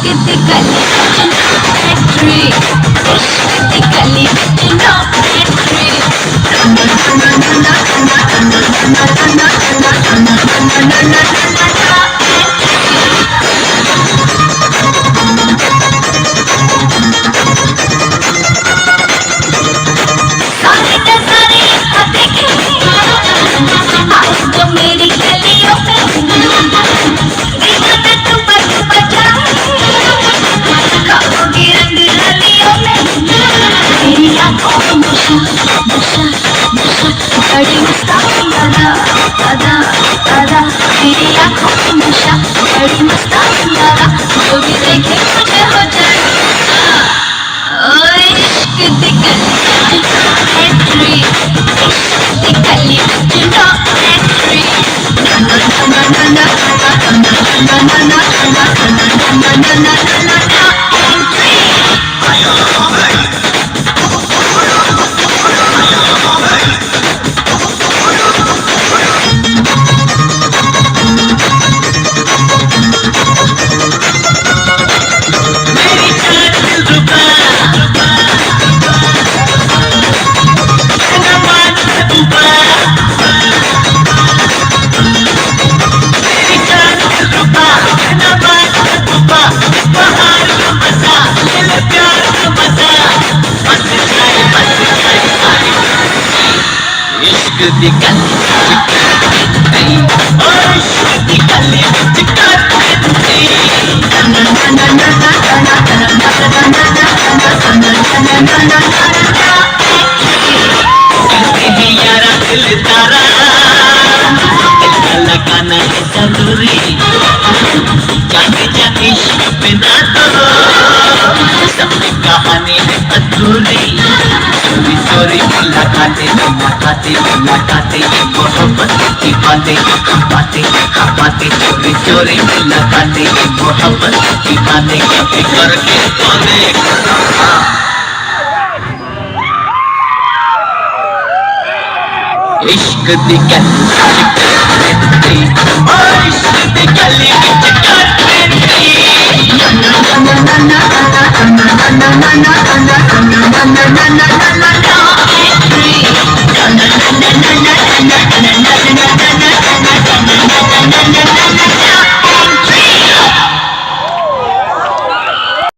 the gully, factory. Ishq the gully, सारे के सारे यहाँ देखे आज तो मेरी गलियों में दीवाना तू बजा खाओगी रंग रलियों में तेरी आंखों में नशा नशा नशा बड़ी मस्तानी अदा अदा अदा तेरी आंखों में नशा बड़ी मस्तानी अदा जो भी देखे मुझे हो जाए ओए इश्क दी गली factory इश्क दी गली factory na na na na na na na na na na na na na na इश्क दी गली इश्क दी गली यारा दिल तारा लगाना है जरूरी जाने जा इश्क बिना तो सब कहानी है अधूरी चोरी चोरी मुलाकातें मोहब्बत की बातें हम बातें चोरी चोरी मुलाकातें मोहब्बत की बातें कभी करके तो देख इश्क दी गली इश्क दी गली na na na na na na na na na na na na na na na